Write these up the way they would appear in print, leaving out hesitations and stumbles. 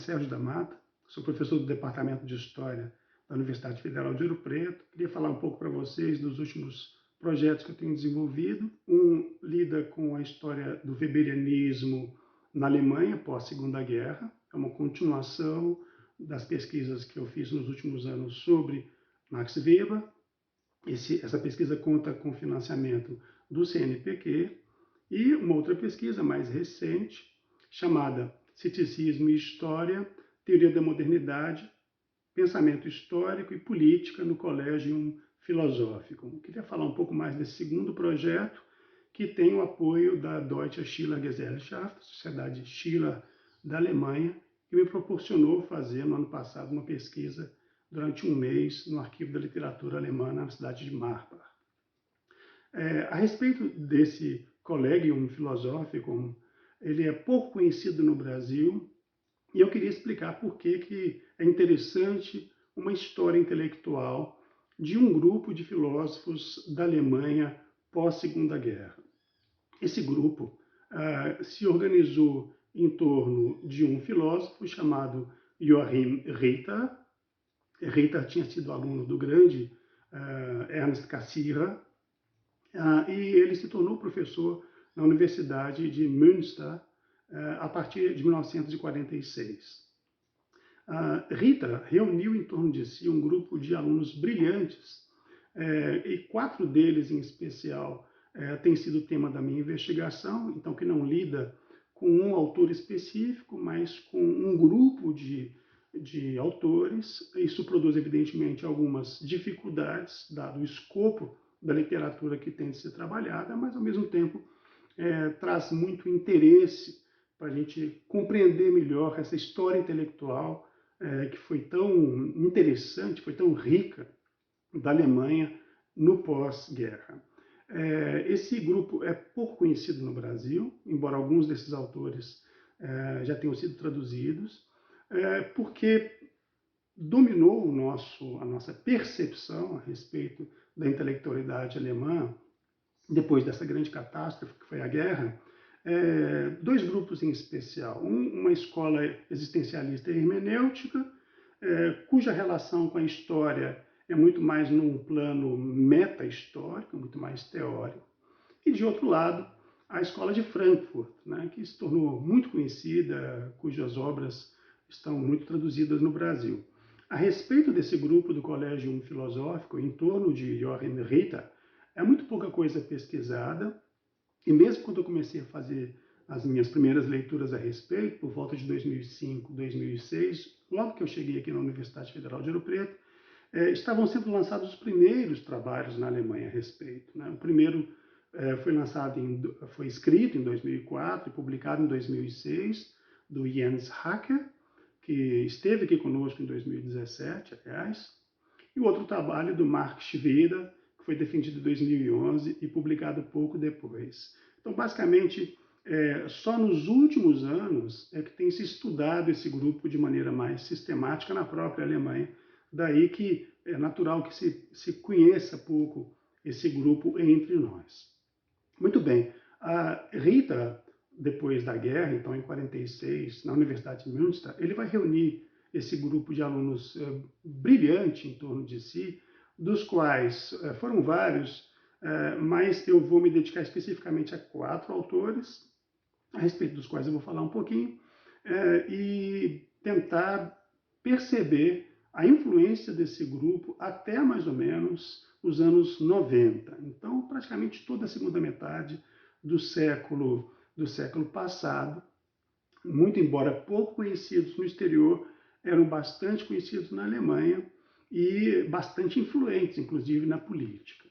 Sérgio da Mata, sou professor do Departamento de História da Universidade Federal de Ouro Preto. Queria falar um pouco para vocês dos últimos projetos que eu tenho desenvolvido. Um lida com a história do weberianismo na Alemanha pós-Segunda Guerra. É uma continuação das pesquisas que eu fiz nos últimos anos sobre Max Weber. Essa pesquisa conta com financiamento do CNPq. E uma outra pesquisa mais recente, chamada Ceticismo e História, Teoria da Modernidade, Pensamento Histórico e Política no Collegium Filosófico. Eu queria falar um pouco mais desse segundo projeto, que tem o apoio da Deutsche Schiller-Gesellschaft, Sociedade Schiller da Alemanha, que me proporcionou fazer, no ano passado, uma pesquisa durante um mês no Arquivo da Literatura Alemã, na cidade de Marbach. A respeito desse Collegium Filosófico, ele é pouco conhecido no Brasil, e eu queria explicar por que é interessante uma história intelectual de um grupo de filósofos da Alemanha pós-Segunda Guerra. Esse grupo se organizou em torno de um filósofo chamado Joachim Ritter. Ritter tinha sido aluno do grande Ernst Cassirer, e ele se tornou professor na Universidade de Münster a partir de 1946. Ritter reuniu em torno de si um grupo de alunos brilhantes, e 4 deles em especial têm sido tema da minha investigação, então que não lida com um autor específico, mas com um grupo de autores. Isso produz, evidentemente, algumas dificuldades, dado o escopo da literatura que tem de ser trabalhada, mas, ao mesmo tempo, traz muito interesse para a gente compreender melhor essa história intelectual que foi tão interessante, foi tão rica da Alemanha no pós-guerra. Esse grupo é pouco conhecido no Brasil, embora alguns desses autores já tenham sido traduzidos, porque dominou a nossa percepção a respeito da intelectualidade alemã, depois dessa grande catástrofe que foi a guerra, 2 grupos em especial. Uma escola existencialista e hermenêutica, cuja relação com a história é muito mais num plano meta-histórico, muito mais teórico. E, de outro lado, a escola de Frankfurt, né, que se tornou muito conhecida, cujas obras estão muito traduzidas no Brasil. A respeito desse grupo do Collegium Filosófico, em torno de Joachim Ritter, é muito pouca coisa pesquisada, e mesmo quando eu comecei a fazer as minhas primeiras leituras a respeito, por volta de 2005, 2006, logo que eu cheguei aqui na Universidade Federal de Ouro Preto, estavam sendo lançados os primeiros trabalhos na Alemanha a respeito, né? O primeiro foi escrito em 2004 e publicado em 2006, do Jens Hacker, que esteve aqui conosco em 2017, aliás, e o outro trabalho do Mark Schweder, que foi defendido em 2011 e publicado pouco depois. Então, basicamente, só nos últimos anos é que tem se estudado esse grupo de maneira mais sistemática na própria Alemanha. Daí que é natural que se conheça pouco esse grupo entre nós. Muito bem, a Rita, depois da guerra, então em 46, na Universidade de Münster, ele vai reunir esse grupo de alunos brilhante em torno de si, dos quais foram vários, mas eu vou me dedicar especificamente a 4 autores, a respeito dos quais eu vou falar um pouquinho, e tentar perceber a influência desse grupo até mais ou menos os anos 90. Então, praticamente toda a segunda metade do século passado, muito embora pouco conhecidos no exterior, eram bastante conhecidos na Alemanha e bastante influentes, inclusive, na política.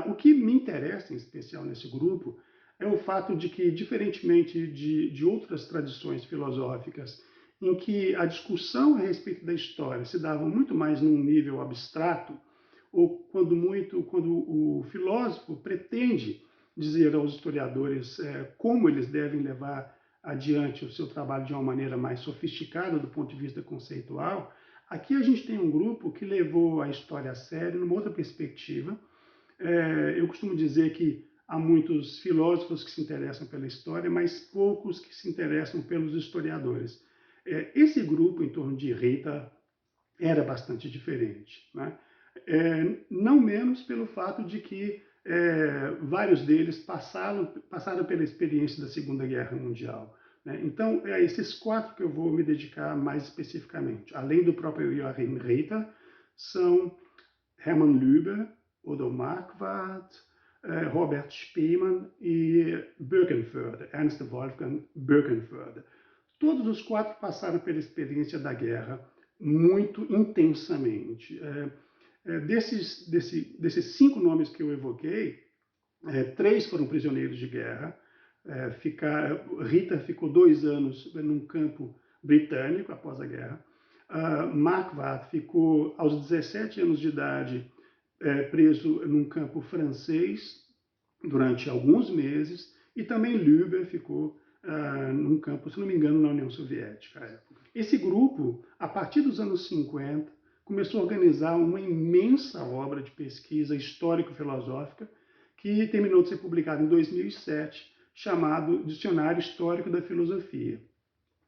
O que me interessa, em especial, nesse grupo, é o fato de que, diferentemente de outras tradições filosóficas, em que a discussão a respeito da história se dava muito mais num nível abstrato, ou quando o filósofo pretende dizer aos historiadores como eles devem levar adiante o seu trabalho de uma maneira mais sofisticada do ponto de vista conceitual, aqui a gente tem um grupo que levou a história a sério numa outra perspectiva. Eu costumo dizer que há muitos filósofos que se interessam pela história, mas poucos que se interessam pelos historiadores. Esse grupo em torno de Rita era bastante diferente, né? Não menos pelo fato de que vários deles passaram pela experiência da Segunda Guerra Mundial, né? Então, é esses quatro que eu vou me dedicar mais especificamente. Além do próprio Joachim Rita, são Hermann Löber, Odo Marquardt, Robert Spemann e Birkenförde, Ernst Wolfgang Birkenförde. Todos os quatro passaram pela experiência da guerra muito intensamente. Desses cinco nomes que eu evoquei, três foram prisioneiros de guerra. Rita ficou 2 anos num campo britânico após a guerra. Marquardt ficou aos 17 anos de idade preso num campo francês durante alguns meses, e também Löber ficou num campo, se não me engano, na União Soviética à época. Esse grupo, a partir dos anos 50, começou a organizar uma imensa obra de pesquisa histórico-filosófica que terminou de ser publicada em 2007, chamado Dicionário Histórico da Filosofia.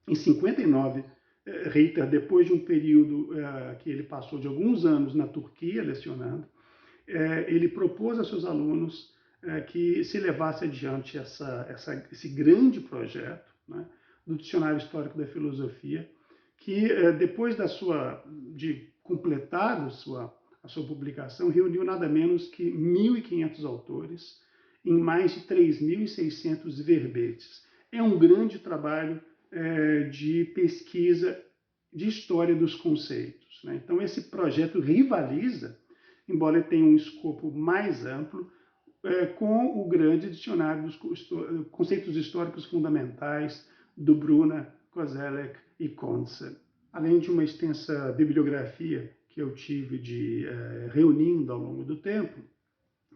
Em 59, Ritter, depois de um período que ele passou de alguns anos na Turquia lecionando, ele propôs a seus alunos que se levasse adiante esse grande projeto, né, do Dicionário Histórico da Filosofia, que depois de completar a sua publicação, reuniu nada menos que 1.500 autores em mais de 3.600 verbetes. É um grande trabalho de pesquisa de história dos conceitos, né? Então, esse projeto rivaliza, embora ele tenha um escopo mais amplo, com o grande dicionário dos conceitos históricos fundamentais do Bruna, Koselleck e Kontze. Além de uma extensa bibliografia que eu tive reunindo ao longo do tempo,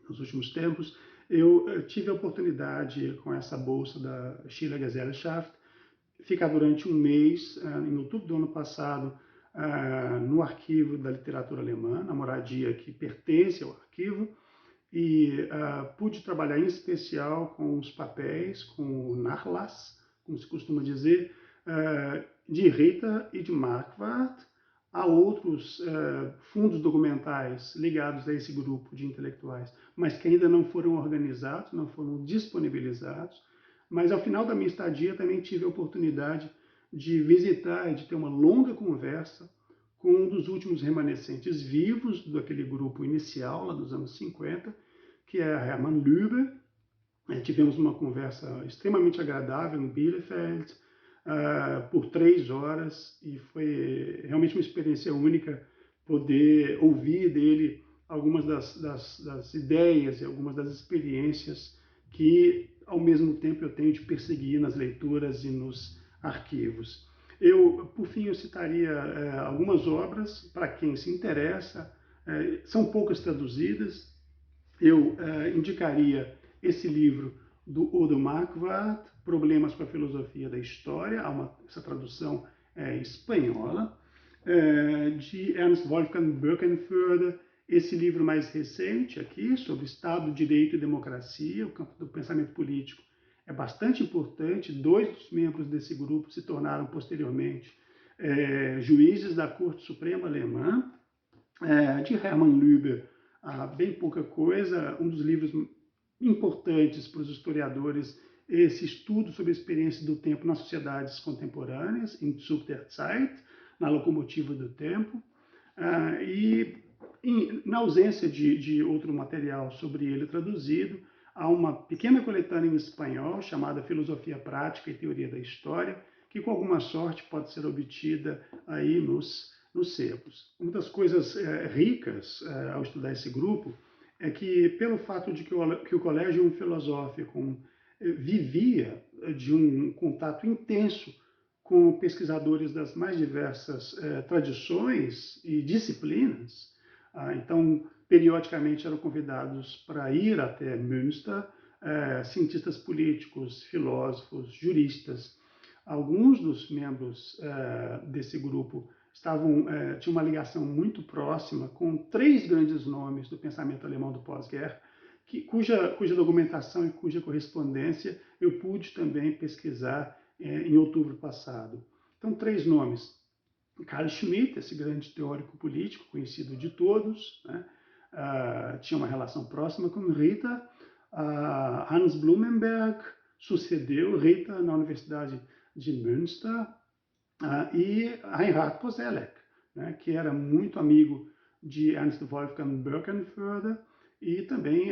nos últimos tempos, eu tive a oportunidade, com essa bolsa da Schiller Gesellschaft, ficar durante um mês, em outubro do ano passado, no arquivo da literatura alemã, na moradia que pertence ao arquivo, e pude trabalhar em especial com os papéis, com o Nachlass, como se costuma dizer, de Rita e de Marquardt. Há outros fundos documentais ligados a esse grupo de intelectuais, mas que ainda não foram organizados, não foram disponibilizados. Mas ao final da minha estadia também tive a oportunidade de visitar e de ter uma longa conversa com um dos últimos remanescentes vivos daquele grupo inicial, lá dos anos 50, que é Hermann Löber. Tivemos uma conversa extremamente agradável em Bielefeld, por 3 horas, e foi realmente uma experiência única poder ouvir dele algumas das ideias e algumas das experiências que, ao mesmo tempo, eu tenho de perseguir nas leituras e nos arquivos. Por fim, eu citaria algumas obras para quem se interessa. São poucas traduzidas. Eu indicaria esse livro do Odo Marquardt, Problemas com a Filosofia da História, essa tradução espanhola, de Ernst Wolfgang Birkenförde, esse livro mais recente aqui, sobre Estado, Direito e Democracia, o campo do pensamento político, é bastante importante. 2 dos membros desse grupo se tornaram posteriormente juízes da Corte Suprema Alemã. De Hermann Löber, bem pouca coisa. Um dos livros importantes para os historiadores é esse estudo sobre a experiência do tempo nas sociedades contemporâneas, Im Zug der Zeit, na locomotiva do tempo. Na ausência de outro material sobre ele traduzido, há uma pequena coletânea em espanhol chamada Filosofia Prática e Teoria da História, que com alguma sorte pode ser obtida aí nos sebos. Uma das coisas ricas ao estudar esse grupo é que, pelo fato de que o Collegium Philosophicum vivia de um contato intenso com pesquisadores das mais diversas tradições e disciplinas, então, periodicamente eram convidados para ir até Münster cientistas políticos, filósofos, juristas. Alguns dos membros desse grupo tinham uma ligação muito próxima com 3 grandes nomes do pensamento alemão do pós-guerra, cuja documentação e cuja correspondência eu pude também pesquisar em outubro passado. Então, 3 nomes. Carl Schmitt, esse grande teórico político, conhecido de todos, né? Tinha uma relação próxima com Rita. Hans Blumenberg sucedeu Rita na Universidade de Münster. E Reinhard Koselleck, né? Que era muito amigo de Ernst Wolfgang Böckenförde e também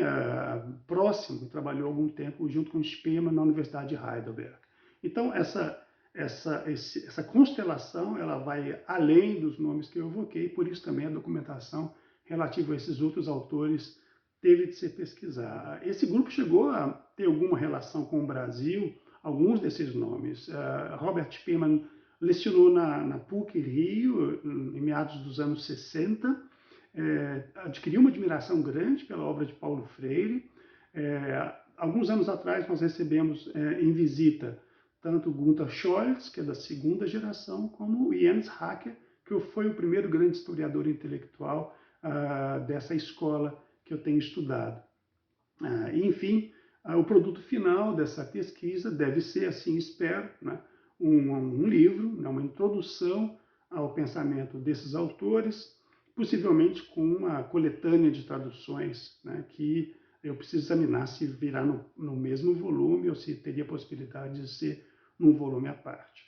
próximo, trabalhou algum tempo junto com Spemann na Universidade de Heidelberg. Então, essa constelação ela vai além dos nomes que eu evoquei, por isso também a documentação relativa a esses outros autores teve de ser pesquisada. Esse grupo chegou a ter alguma relação com o Brasil, alguns desses nomes. Robert Spemann lecionou na PUC Rio, em meados dos anos 60, adquiriu uma admiração grande pela obra de Paulo Freire. Alguns anos atrás nós recebemos em visita tanto Gunther Scholz, que é da segunda geração, como Jens Hacker, que foi o primeiro grande historiador intelectual dessa escola que eu tenho estudado. Enfim, o produto final dessa pesquisa deve ser, assim espero, né, um livro, uma introdução ao pensamento desses autores, possivelmente com uma coletânea de traduções, né, que eu preciso examinar se virá no mesmo volume ou se teria possibilidade de ser num volume à parte.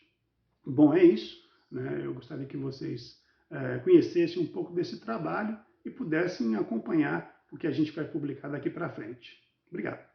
Bom, é isso, né? Eu gostaria que vocês conhecessem um pouco desse trabalho e pudessem acompanhar o que a gente vai publicar daqui para frente. Obrigado.